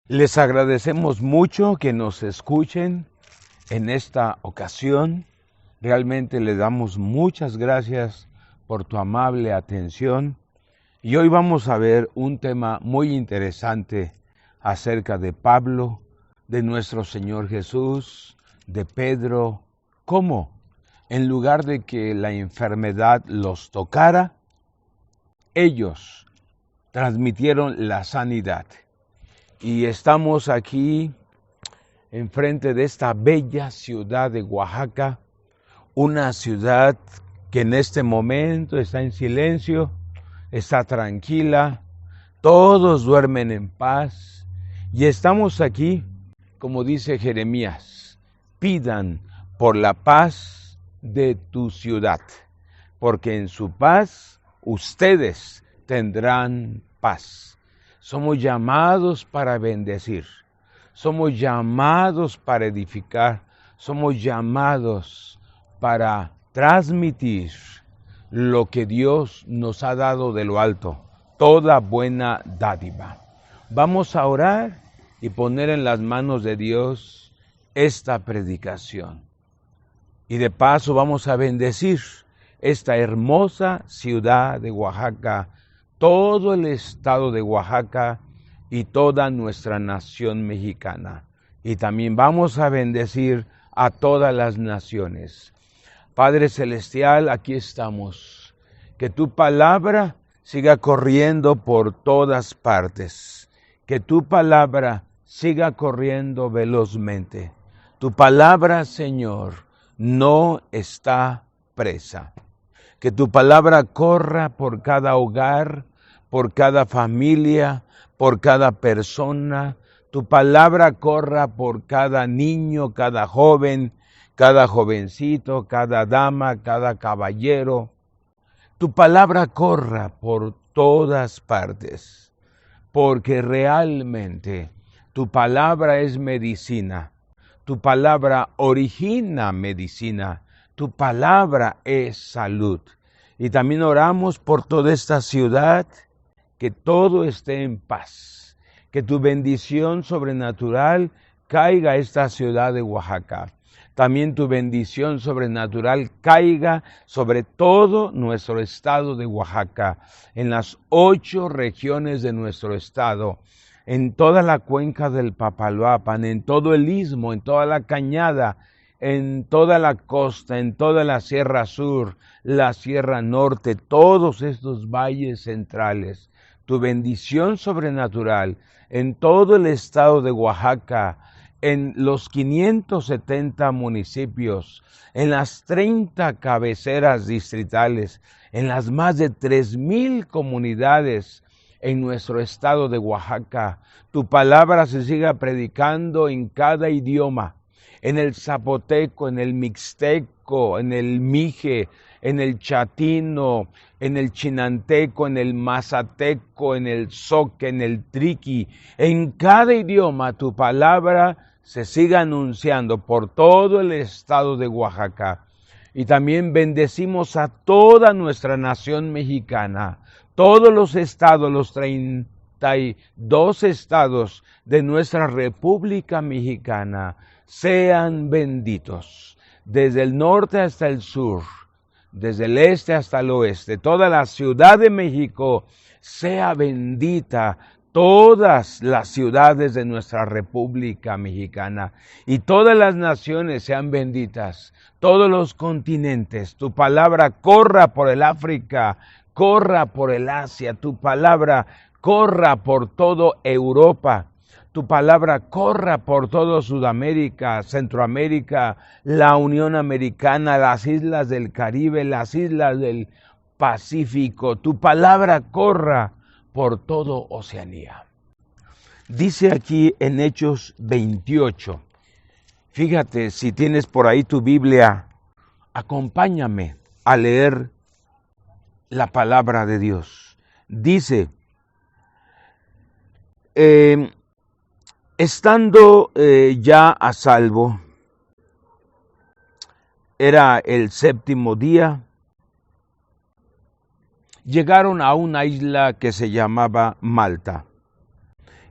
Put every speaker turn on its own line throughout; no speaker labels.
Les agradecemos mucho que nos escuchen en esta ocasión. Realmente les damos muchas gracias por tu amable atención. Y hoy vamos a ver un tema muy interesante acerca de Pablo, de nuestro Señor Jesús, de Pedro. ¿Cómo? En lugar de que la enfermedad los tocara, ellos transmitieron la sanidad. Y estamos aquí enfrente de esta bella ciudad de Oaxaca, una ciudad que en este momento está en silencio, está tranquila, todos duermen en paz y estamos aquí, como dice Jeremías, pidan por la paz de tu ciudad, porque en su paz ustedes tendrán paz. Somos llamados para bendecir, somos llamados para edificar, somos llamados para transmitir lo que Dios nos ha dado de lo alto, toda buena dádiva. Vamos a orar y poner en las manos de Dios esta predicación. Y de paso vamos a bendecir esta hermosa ciudad de Oaxaca, todo el estado de Oaxaca y toda nuestra nación mexicana. Y también vamos a bendecir a todas las naciones. Padre Celestial, aquí estamos. Que tu palabra siga corriendo por todas partes. Que tu palabra siga corriendo velozmente. Tu palabra, Señor, no está presa. Que tu palabra corra por cada hogar, por cada familia, por cada persona. Tu palabra corra por cada niño, cada joven, cada jovencito, cada dama, cada caballero. Tu palabra corra por todas partes, porque realmente tu palabra es medicina. Tu palabra origina medicina. Tu palabra es salud. Y también oramos por toda esta ciudad, que todo esté en paz, que tu bendición sobrenatural caiga a esta ciudad de Oaxaca. También tu bendición sobrenatural caiga sobre todo nuestro estado de Oaxaca, en las 8 regiones de nuestro estado, en toda la cuenca del Papaloapan, en todo el istmo, en toda la cañada, en toda la costa, en toda la Sierra Sur, la Sierra Norte, todos estos valles centrales. Tu bendición sobrenatural en todo el estado de Oaxaca, en los 570 municipios, en las 30 cabeceras distritales, en las más de 3,000 comunidades en nuestro estado de Oaxaca. Tu palabra se siga predicando en cada idioma, en el zapoteco, en el mixteco, en el mije, en el chatino, en el chinanteco, en el mazateco, en el zoque, en el triqui. En cada idioma tu palabra se siga anunciando por todo el estado de Oaxaca. Y también bendecimos a toda nuestra nación mexicana, todos los estados, los 32 estados de nuestra República Mexicana, sean benditos, desde el norte hasta el sur, desde el este hasta el oeste. Toda la Ciudad de México sea bendita, todas las ciudades de nuestra República Mexicana, y todas las naciones sean benditas, todos los continentes. Tu palabra corra por el África, corra por el Asia, tu palabra corra por todo Europa. Tu palabra corra por todo Sudamérica, Centroamérica, la Unión Americana, las islas del Caribe, las islas del Pacífico. Tu palabra corra por todo Oceanía. Dice aquí en Hechos 28. Fíjate, si tienes por ahí tu Biblia, acompáñame a leer la palabra de Dios. Dice, estando ya a salvo, era el 7º día, llegaron a una isla que se llamaba Malta.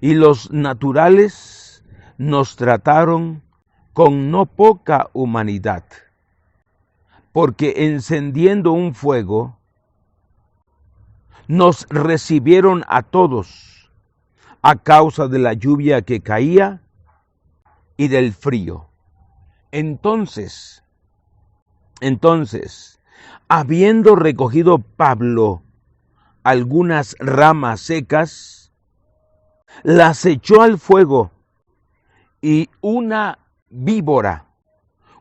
y los naturales nos trataron con no poca humanidad, porque encendiendo un fuego, nos recibieron a todos a causa de la lluvia que caía y del frío. Entonces, habiendo recogido Pablo algunas ramas secas, las echó al fuego, y una víbora,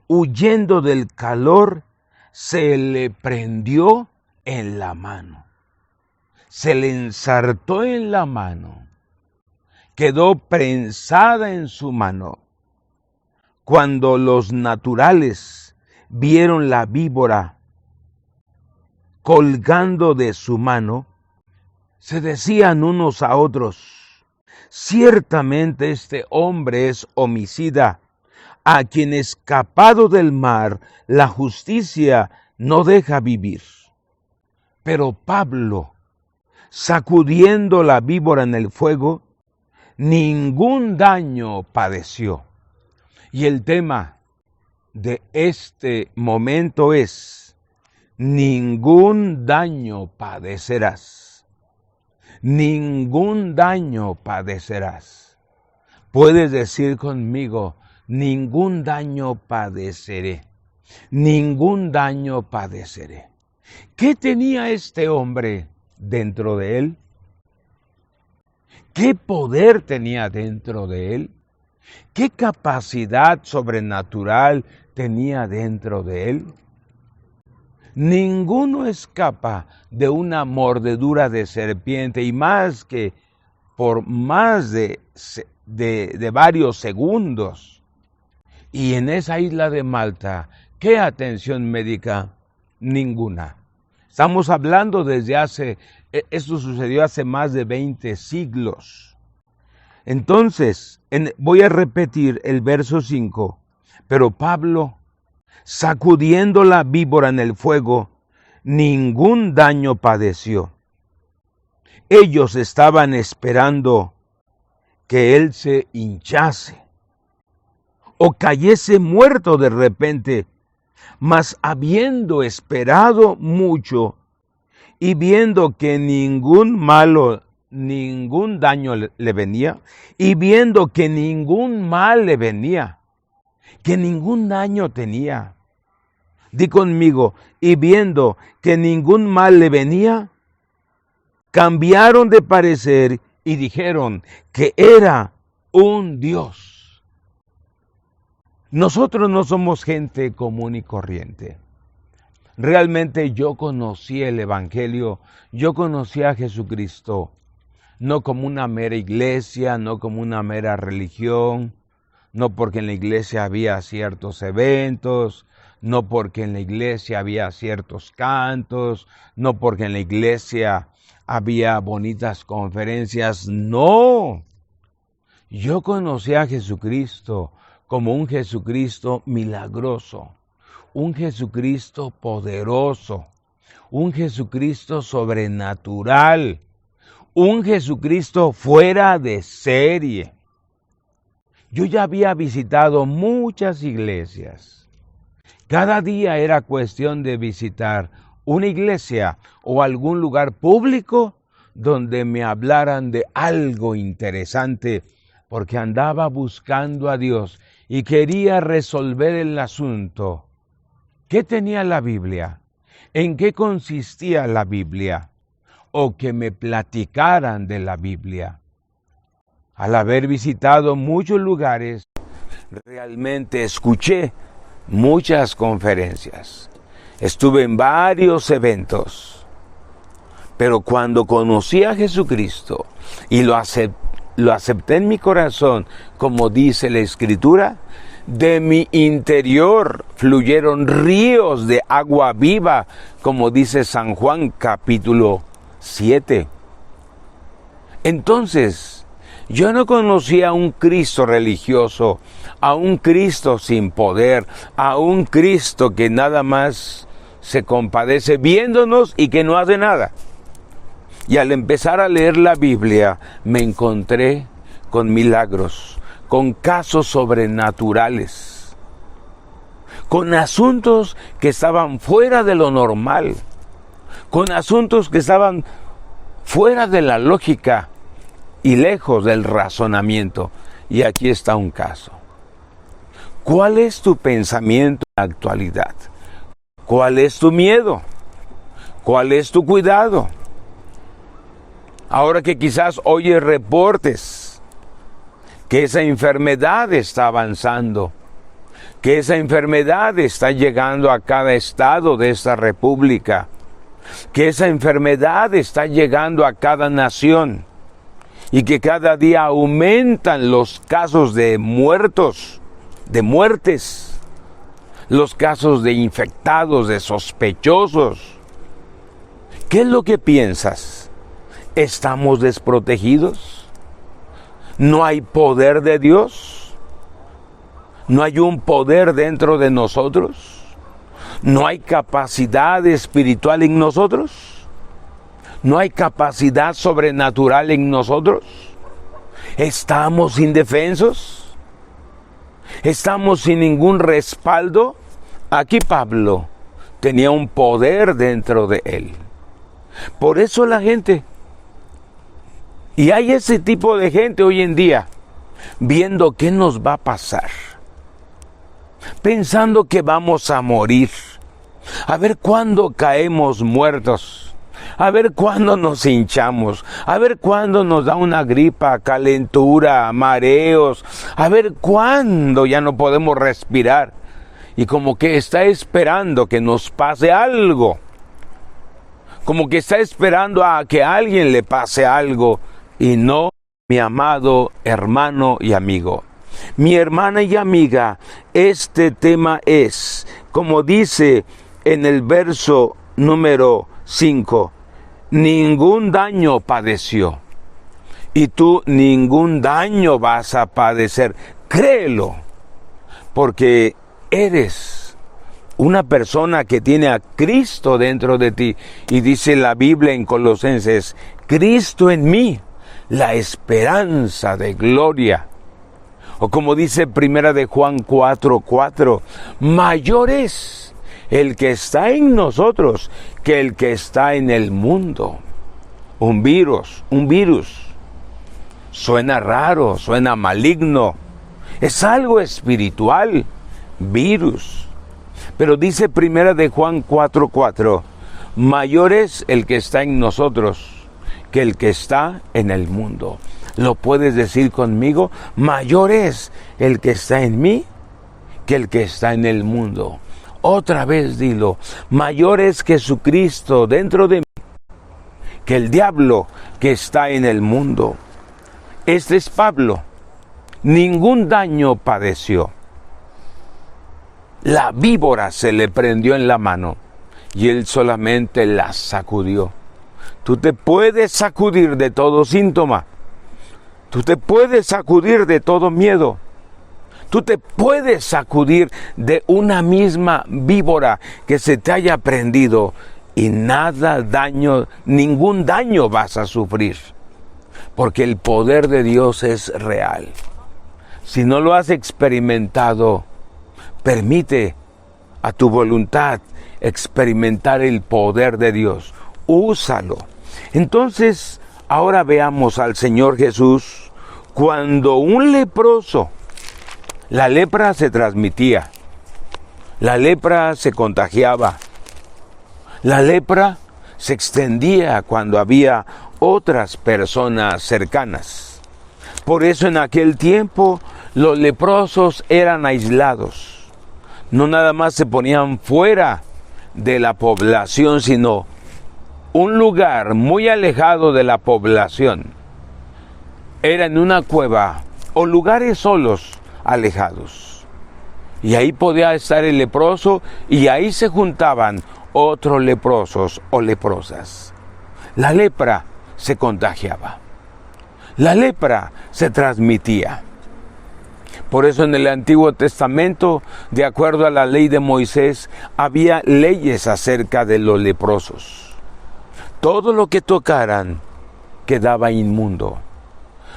huyendo del calor, se le prendió en la mano. Se le ensartó en la mano, quedó prensada en su mano. Cuando los naturales vieron la víbora colgando de su mano, se decían unos a otros: ciertamente este hombre es homicida, a quien escapado del mar la justicia no deja vivir. Pero Pablo, sacudiendo la víbora en el fuego, ningún daño padeció. Y el tema de este momento es: ningún daño padecerás. Ningún daño padecerás. Puedes decir conmigo: ningún daño padeceré. Ningún daño padeceré. ¿Qué tenía este hombre dentro de él? ¿Qué poder tenía dentro de él? ¿Qué capacidad sobrenatural tenía dentro de él? Ninguno escapa de una mordedura de serpiente, y más que por más de varios segundos. Y en esa isla de Malta, ¿qué atención médica? Ninguna. Estamos hablando esto sucedió hace más de 20 siglos. Entonces, voy a repetir el verso 5. Pero Pablo, sacudiendo la víbora en el fuego, ningún daño padeció. Ellos estaban esperando que él se hinchase o cayese muerto de repente, mas habiendo esperado mucho y viendo que ningún daño le venía, y viendo que ningún mal le venía, que ningún daño tenía. Di conmigo: y viendo que ningún mal le venía, cambiaron de parecer y dijeron que era un Dios. Nosotros no somos gente común y corriente. Realmente yo conocí el Evangelio, yo conocí a Jesucristo, no como una mera iglesia, no como una mera religión, no porque en la iglesia había ciertos eventos, no porque en la iglesia había ciertos cantos, no porque en la iglesia había bonitas conferencias. No, yo conocí a Jesucristo como un Jesucristo milagroso, un Jesucristo poderoso, un Jesucristo sobrenatural, un Jesucristo fuera de serie. Yo ya había visitado muchas iglesias. Cada día era cuestión de visitar una iglesia o algún lugar público donde me hablaran de algo interesante, porque andaba buscando a Dios y quería resolver el asunto. ¿Qué tenía la Biblia? ¿En qué consistía la Biblia? O que me platicaran de la Biblia. Al haber visitado muchos lugares, realmente escuché muchas conferencias. Estuve en varios eventos. Pero cuando conocí a Jesucristo y lo acepté en mi corazón, como dice la Escritura, de mi interior fluyeron ríos de agua viva, como dice San Juan capítulo 7. Entonces, yo no conocía a un Cristo religioso, a un Cristo sin poder, a un Cristo que nada más se compadece viéndonos y que no hace nada. Y al empezar a leer la Biblia, me encontré con milagros, con casos sobrenaturales, con asuntos que estaban fuera de lo normal, con asuntos que estaban fuera de la lógica y lejos del razonamiento. Y aquí está un caso. ¿Cuál es tu pensamiento en la actualidad? ¿Cuál es tu miedo? ¿Cuál es tu cuidado? Ahora que quizás oyes reportes que esa enfermedad está avanzando, que esa enfermedad está llegando a cada estado de esta república, que esa enfermedad está llegando a cada nación y que cada día aumentan los casos de muertos, de muertes, los casos de infectados, de sospechosos. ¿Qué es lo que piensas? ¿Estamos desprotegidos? ¿No hay poder de Dios? ¿No hay un poder dentro de nosotros? ¿No hay capacidad espiritual en nosotros? ¿No hay capacidad sobrenatural en nosotros? ¿Estamos indefensos? ¿Estamos sin ningún respaldo? Aquí Pablo tenía un poder dentro de él. Por eso la gente, y hay ese tipo de gente hoy en día, viendo qué nos va a pasar, pensando que vamos a morir, a ver cuándo caemos muertos, a ver cuándo nos hinchamos, a ver cuándo nos da una gripa, calentura, mareos, a ver cuándo ya no podemos respirar. Y como que está esperando que nos pase algo, como que está esperando a que a alguien le pase algo, y no, mi amado hermano y amigo. Mi hermana y amiga, este tema es, como dice en el verso número 5, ningún daño padeció. Y tú ningún daño vas a padecer. Créelo, porque eres una persona que tiene a Cristo dentro de ti. Y dice la Biblia en Colosenses, Cristo en mí, la esperanza de gloria. O como dice primera de Juan 4:4, mayor es el que está en nosotros que el que está en el mundo. Un virus. Suena raro, suena maligno. Es algo espiritual, virus. Pero dice primera de Juan 4:4, mayor es el que está en nosotros que el que está en el mundo. ¿Lo puedes decir conmigo? Mayor es el que está en mí que el que está en el mundo. Otra vez dilo, mayor es Jesucristo dentro de mí que el diablo que está en el mundo. Este es Pablo. Ningún daño padeció. La víbora se le prendió en la mano y él solamente la sacudió. Tú te puedes sacudir de todo síntoma. Tú te puedes sacudir de todo miedo. Tú te puedes sacudir de una misma víbora que se te haya prendido y ningún daño vas a sufrir. Porque el poder de Dios es real. Si no lo has experimentado, permite a tu voluntad experimentar el poder de Dios. Úsalo. Entonces, ahora veamos al Señor Jesús cuando un leproso, la lepra se transmitía, la lepra se contagiaba, la lepra se extendía cuando había otras personas cercanas. Por eso en aquel tiempo los leprosos eran aislados. No nada más se ponían fuera de la población, sino un lugar muy alejado de la población. Era en una cueva o lugares solos, alejados. Y ahí podía estar el leproso y ahí se juntaban otros leprosos o leprosas. La lepra se contagiaba. La lepra se transmitía. Por eso en el Antiguo Testamento, de acuerdo a la ley de Moisés, había leyes acerca de los leprosos. Todo lo que tocaran quedaba inmundo.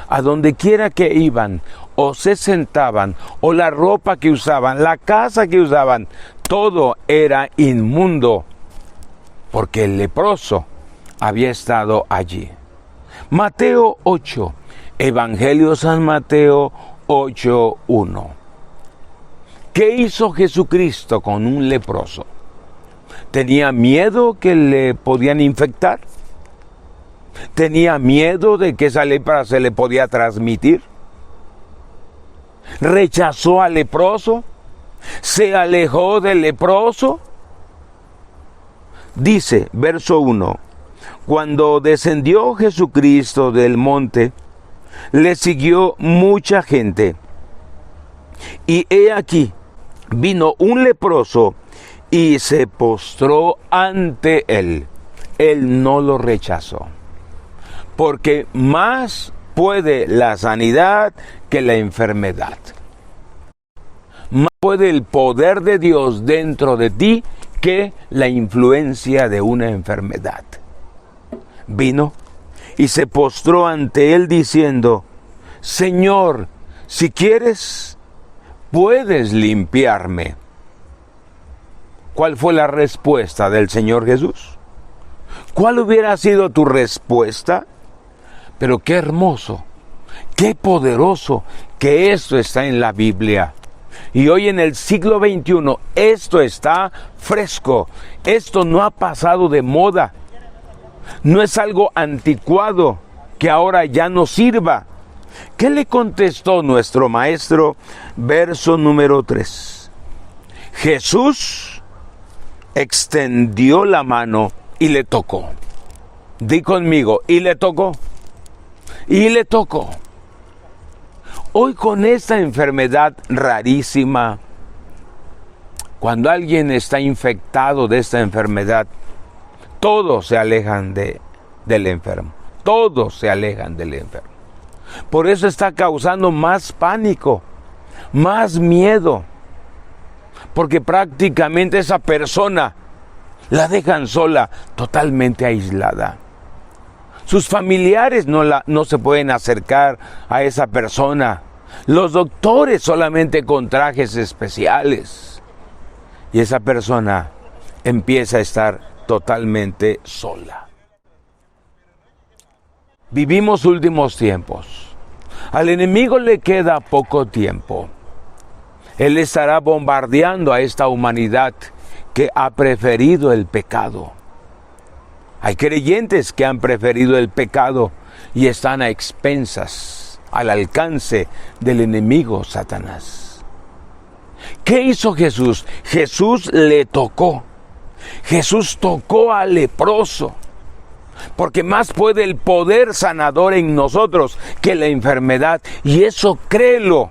a donde quiera que iban, o se sentaban, o la ropa que usaban, la casa que usaban, todo era inmundo, porque el leproso había estado allí. Mateo 8, Evangelio San Mateo 8:1. ¿Qué hizo Jesucristo con un leproso? ¿Tenía miedo que le podían infectar? ¿Tenía miedo de que esa lepra se le podía transmitir? ¿Rechazó al leproso? ¿Se alejó del leproso? Dice, verso 1, cuando descendió Jesucristo del monte, le siguió mucha gente. Y he aquí, vino un leproso y se postró ante él. Él no lo rechazó, porque más puede la sanidad que la enfermedad. Más puede el poder de Dios dentro de ti que la influencia de una enfermedad. Vino y se postró ante él diciendo, Señor, si quieres, puedes limpiarme. ¿Cuál fue la respuesta del Señor Jesús? ¿Cuál hubiera sido tu respuesta? Pero qué hermoso, qué poderoso que esto está en la Biblia. Y hoy en el siglo XXI esto está fresco, esto no ha pasado de moda, no es algo anticuado que ahora ya no sirva. ¿Qué le contestó nuestro maestro? Verso número 3. Jesús extendió la mano y le tocó. Di conmigo, y le tocó. Y le tocó. Hoy con esta enfermedad rarísima, cuando alguien está infectado de esta enfermedad, todos se alejan del enfermo. Todos se alejan del enfermo. Por eso está causando más pánico, más miedo, porque prácticamente esa persona la dejan sola, totalmente aislada. Sus familiares no se pueden acercar a esa persona. Los doctores solamente con trajes especiales. Y esa persona empieza a estar totalmente sola. Vivimos últimos tiempos. Al enemigo le queda poco tiempo. Él estará bombardeando a esta humanidad que ha preferido el pecado. Hay creyentes que han preferido el pecado y están a expensas, al alcance del enemigo Satanás. ¿Qué hizo Jesús? Jesús le tocó. Jesús tocó al leproso. Porque más puede el poder sanador en nosotros que la enfermedad. Y eso créelo.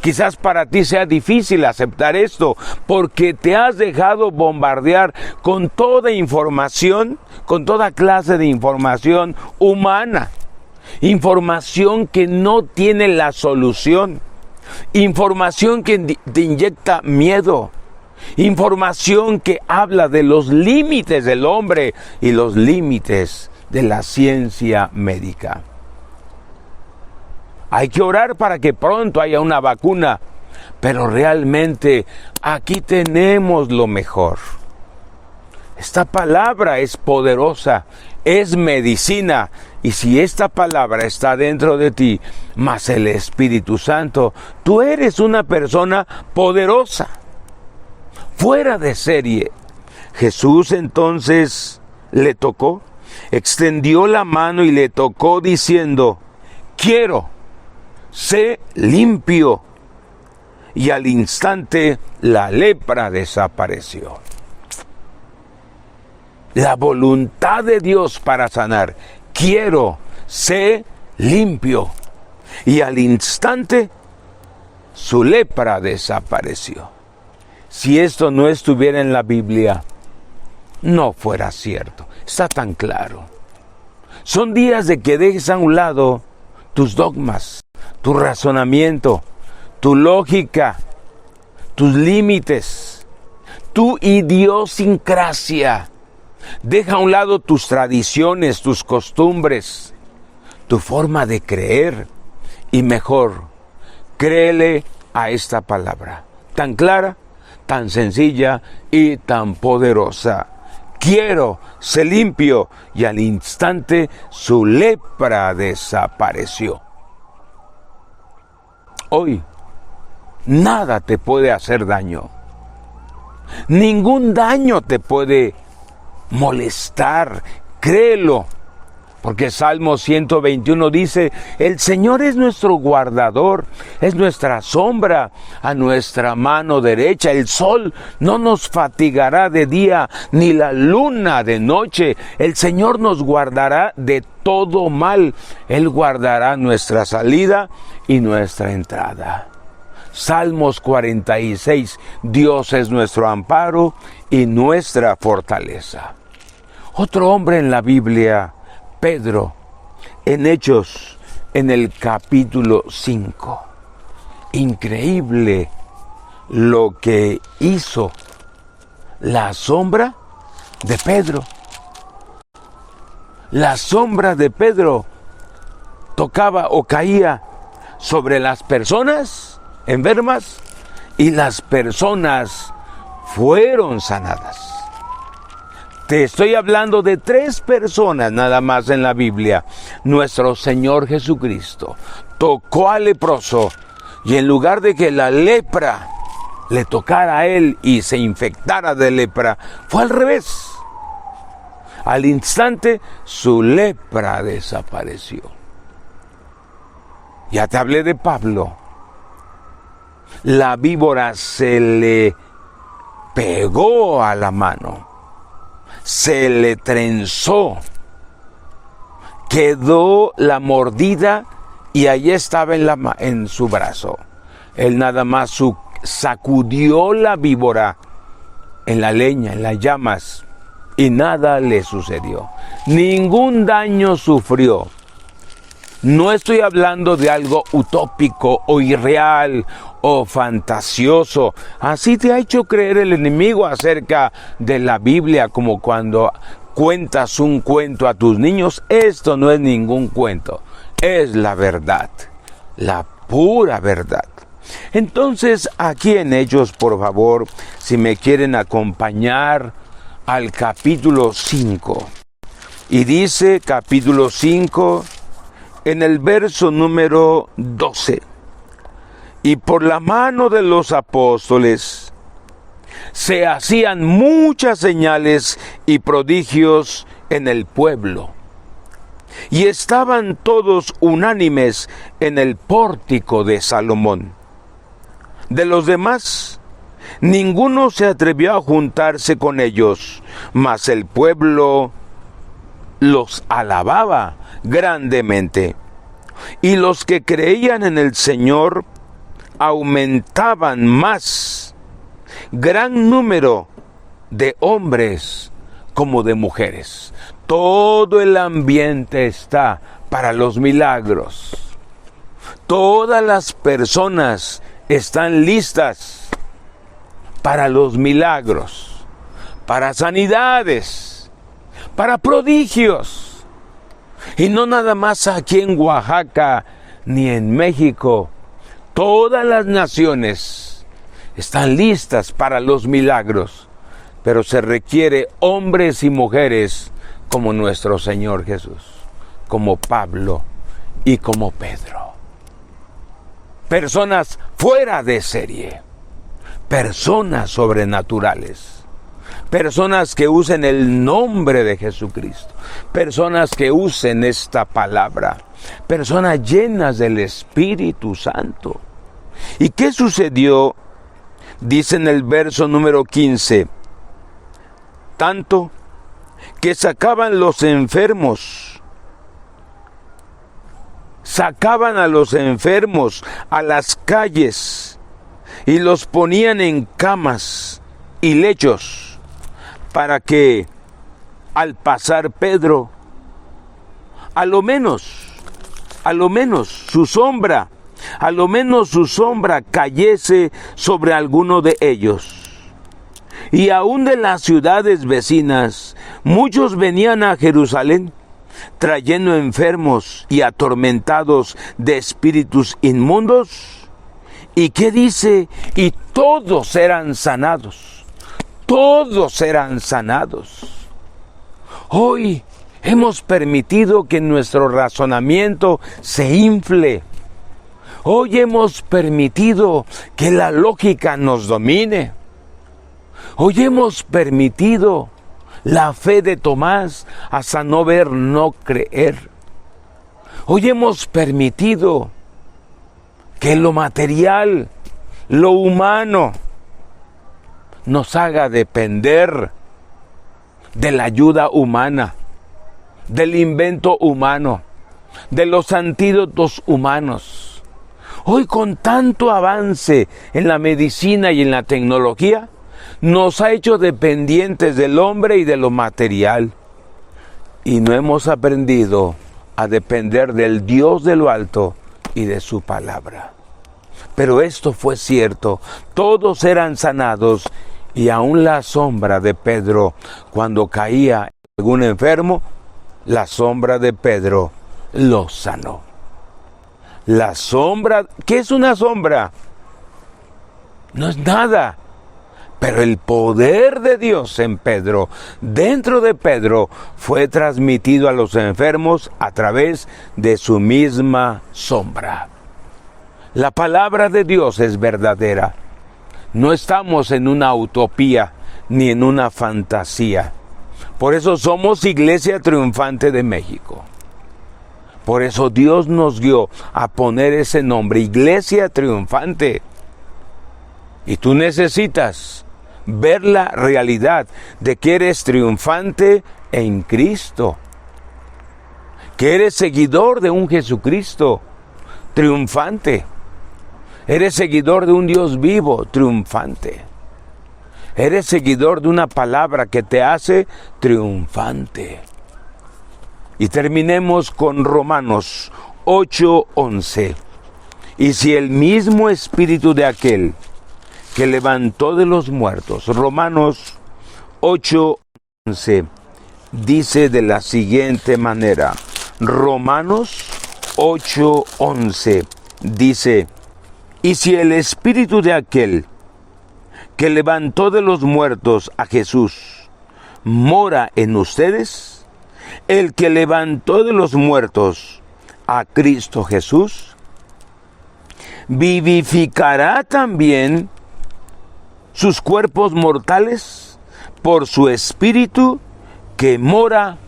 Quizás para ti sea difícil aceptar esto, porque te has dejado bombardear con toda información, con toda clase de información humana. Información que no tiene la solución. Información que te inyecta miedo. Información que habla de los límites del hombre y los límites de la ciencia médica. Hay que orar para que pronto haya una vacuna, pero realmente aquí tenemos lo mejor. Esta palabra es poderosa, es medicina, y si esta palabra está dentro de ti, más el Espíritu Santo, tú eres una persona poderosa, fuera de serie. Jesús entonces le tocó, extendió la mano y le tocó diciendo, quiero. Sé limpio. Y al instante la lepra desapareció. La voluntad de Dios para sanar. Quiero, sé limpio. Y al instante su lepra desapareció. Si esto no estuviera en la Biblia, no fuera cierto. Está tan claro. Son días de que dejes a un lado tus dogmas, tu razonamiento, tu lógica, tus límites, tu idiosincrasia. Deja a un lado tus tradiciones, tus costumbres, tu forma de creer. Y mejor, créele a esta palabra, tan clara, tan sencilla y tan poderosa. Quiero, sé limpio, y al instante su lepra desapareció. Hoy, nada te puede hacer daño. Ningún daño te puede molestar. Créelo. Porque Salmo 121 dice, el Señor es nuestro guardador, es nuestra sombra a nuestra mano derecha. El sol no nos fatigará de día, ni la luna de noche. El Señor nos guardará de todo mal. Él guardará nuestra salida y nuestra entrada. Salmos 46, Dios es nuestro amparo y nuestra fortaleza. Otro hombre en la Biblia, Pedro, en Hechos, en el capítulo 5. Increíble lo que hizo la sombra de Pedro. La sombra de Pedro tocaba o caía sobre las personas enfermas y las personas fueron sanadas. Te estoy hablando de 3 personas nada más en la Biblia. Nuestro Señor Jesucristo tocó al leproso y en lugar de que la lepra le tocara a él y se infectara de lepra, fue al revés. Al instante su lepra desapareció. Ya te hablé de Pablo. La víbora se le pegó a la mano. Se le trenzó, quedó la mordida y allí estaba en su brazo. Él nada más sacudió la víbora en la leña, en las llamas, y nada le sucedió. Ningún daño sufrió. No estoy hablando de algo utópico o irreal o fantasioso. Así te ha hecho creer el enemigo acerca de la Biblia, como cuando cuentas un cuento a tus niños. Esto no es ningún cuento, es la verdad, la pura verdad. Entonces, aquí en Hechos, por favor, si me quieren acompañar al capítulo 5. Y dice, capítulo 5, en el verso número 12. Y por la mano de los apóstoles se hacían muchas señales y prodigios en el pueblo. Y estaban todos unánimes en el pórtico de Salomón. De los demás, ninguno se atrevió a juntarse con ellos, mas el pueblo los alababa grandemente. Y los que creían en el Señor aumentaban más, gran número de hombres como de mujeres. Todo el ambiente está para los milagros. Todas las personas están listas para los milagros, para sanidades, para prodigios. Y no nada más aquí en Oaxaca ni en México. Todas las naciones están listas para los milagros, pero se requiere hombres y mujeres como nuestro Señor Jesús, como Pablo y como Pedro. Personas fuera de serie, personas sobrenaturales, personas que usen el nombre de Jesucristo, personas que usen esta palabra, personas llenas del Espíritu Santo. ¿Y qué sucedió? Dice en el verso número 15, tanto que sacaban a los enfermos a las calles y los ponían en camas y lechos para que al pasar Pedro, a lo menos su sombra cayese sobre alguno de ellos. Y aún de las ciudades vecinas, muchos venían a Jerusalén trayendo enfermos y atormentados de espíritus inmundos. ¿Y qué dice? Y todos eran sanados. Todos eran sanados. Hoy hemos permitido que nuestro razonamiento se infle. Hoy hemos permitido que la lógica nos domine. Hoy hemos permitido la fe de Tomás, hasta no ver, no creer. Hoy hemos permitido que lo material, lo humano, nos haga depender de la ayuda humana, del invento humano, de los antídotos humanos. Hoy, con tanto avance en la medicina y en la tecnología, nos ha hecho dependientes del hombre y de lo material. Y no hemos aprendido a depender del Dios de lo alto y de su palabra. Pero esto fue cierto, todos eran sanados, y aún la sombra de Pedro, cuando caía algún enfermo, la sombra de Pedro lo sanó. La sombra, ¿qué es una sombra? No es nada. Pero el poder de Dios en Pedro, dentro de Pedro, fue transmitido a los enfermos a través de su misma sombra. La palabra de Dios es verdadera. No estamos en una utopía ni en una fantasía. Por eso somos Iglesia Triunfante de México. Por eso Dios nos guió a poner ese nombre, Iglesia Triunfante. Y tú necesitas ver la realidad de que eres triunfante en Cristo, que eres seguidor de un Jesucristo triunfante, eres seguidor de un Dios vivo triunfante, eres seguidor de una palabra que te hace triunfante. Y terminemos con Romanos 8:11. Y si el mismo espíritu de aquel que levantó de los muertos, Romanos 8:11, dice de la siguiente manera, Romanos 8:11 dice, y si el espíritu de aquel que levantó de los muertos a Jesús mora en ustedes, el que levantó de los muertos a Cristo Jesús, vivificará también sus cuerpos mortales por su espíritu que mora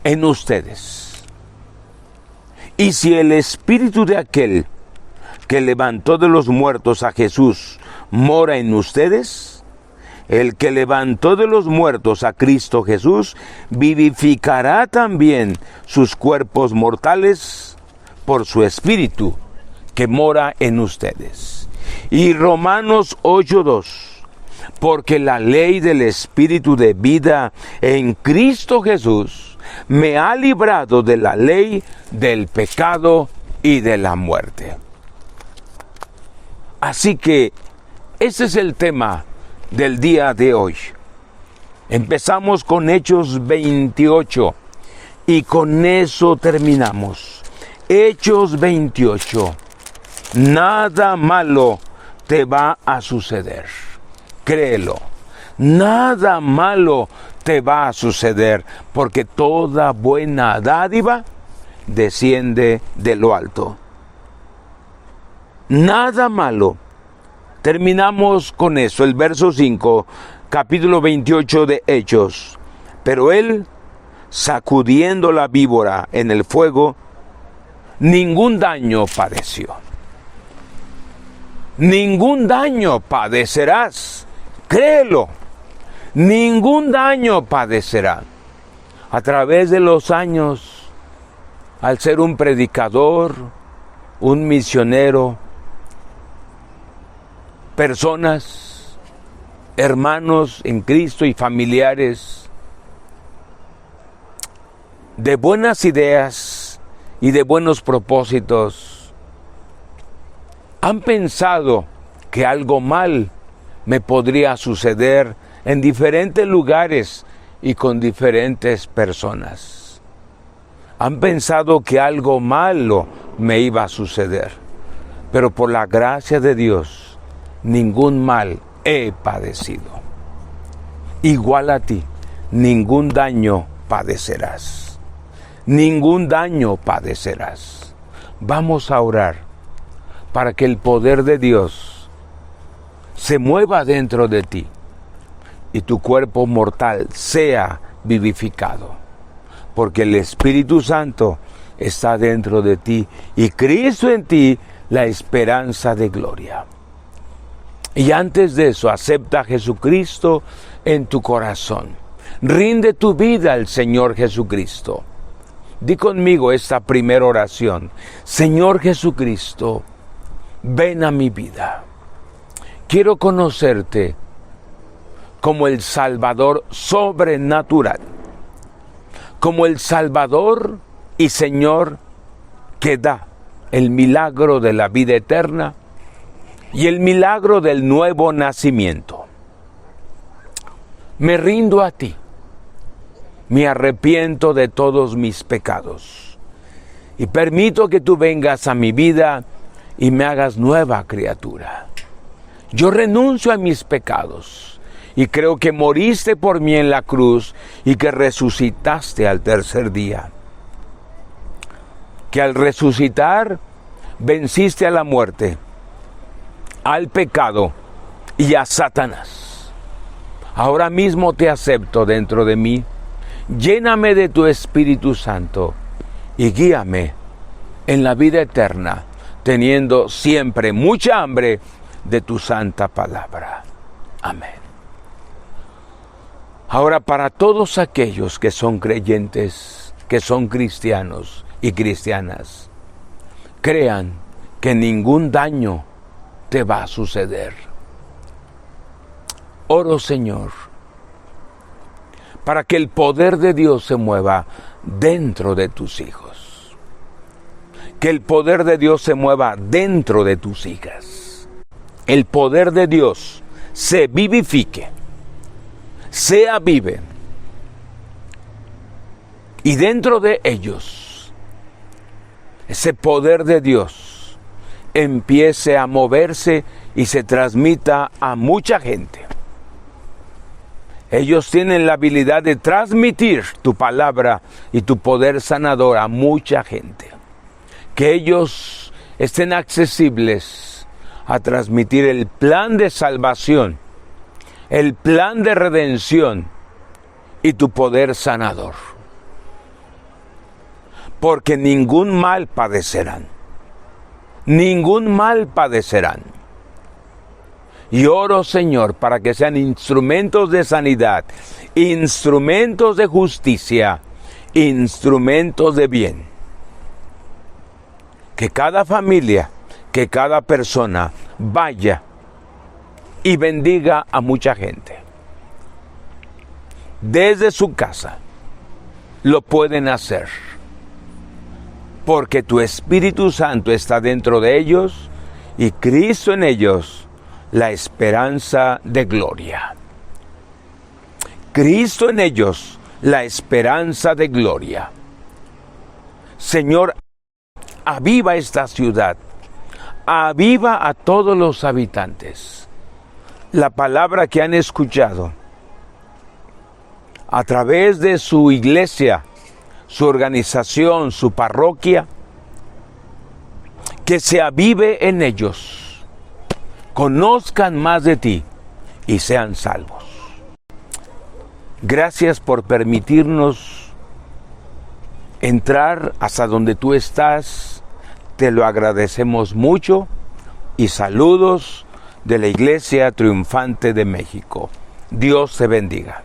en ustedes. Y si el espíritu de aquel que levantó de los muertos a Jesús mora en ustedes, el que levantó de los muertos a Cristo Jesús vivificará también sus cuerpos mortales por su espíritu que mora en ustedes. Y Romanos 8:2, porque la ley del Espíritu de vida en Cristo Jesús me ha librado de la ley del pecado y de la muerte. Así que ese es el tema del día de hoy. Empezamos con Hechos 28 y con eso terminamos. Hechos 28. Nada malo te va a suceder. Créelo, nada malo te va a suceder, porque toda buena dádiva desciende de lo alto. Nada malo. Terminamos con eso, el verso 5, capítulo 28 de Hechos. Pero él, sacudiendo la víbora en el fuego, ningún daño padeció. Ningún daño padecerás. Créelo, ningún daño padecerá. A través de los años, al ser un predicador, un misionero, personas, hermanos en Cristo y familiares, de buenas ideas y de buenos propósitos, han pensado que algo mal me podría suceder en diferentes lugares y con diferentes personas. Han pensado que algo malo me iba a suceder, pero por la gracia de Dios, ningún mal he padecido. Igual a ti, ningún daño padecerás. Ningún daño padecerás. Vamos a orar para que el poder de Dios se mueva dentro de ti y tu cuerpo mortal sea vivificado, porque el Espíritu Santo está dentro de ti y Cristo en ti, la esperanza de gloria. Y antes de eso, acepta a Jesucristo en tu corazón. Rinde tu vida al Señor Jesucristo. Di conmigo esta primera oración. Señor Jesucristo, ven a mi vida. Quiero conocerte como el Salvador sobrenatural, como el Salvador y Señor que da el milagro de la vida eterna y el milagro del nuevo nacimiento. Me rindo a ti, me arrepiento de todos mis pecados y permito que tú vengas a mi vida y me hagas nueva criatura. Yo renuncio a mis pecados y creo que moriste por mí en la cruz y que resucitaste al tercer día. Que al resucitar venciste a la muerte, al pecado y a Satanás. Ahora mismo te acepto dentro de mí. Lléname de tu Espíritu Santo y guíame en la vida eterna, teniendo siempre mucha hambre de tu santa palabra. Amén. Ahora, para todos aquellos que son creyentes, que son cristianos y cristianas, crean que ningún daño te va a suceder. Oro, Señor, para que el poder de Dios se mueva dentro de tus hijos. Que el poder de Dios se mueva dentro de tus hijas. El poder de Dios se vivifique, se avive. Y dentro de ellos, ese poder de Dios empiece a moverse y se transmita a mucha gente. Ellos tienen la habilidad de transmitir tu palabra y tu poder sanador a mucha gente. Que ellos estén accesibles a transmitir el plan de salvación, el plan de redención y tu poder sanador. Porque ningún mal padecerán. Ningún mal padecerán. Y oro, Señor, para que sean instrumentos de sanidad, instrumentos de justicia, instrumentos de bien. Que cada familia, que cada persona vaya y bendiga a mucha gente. Desde su casa lo pueden hacer, porque tu Espíritu Santo está dentro de ellos y Cristo en ellos, la esperanza de gloria. Cristo en ellos, la esperanza de gloria. Señor, aviva esta ciudad, aviva a todos los habitantes. La palabra que han escuchado a través de su iglesia, su organización, su parroquia, que se avive en ellos. Conozcan más de ti y sean salvos. Gracias por permitirnos entrar hasta donde tú estás. Te lo agradecemos mucho y saludos de la Iglesia Triunfante de México. Dios te bendiga.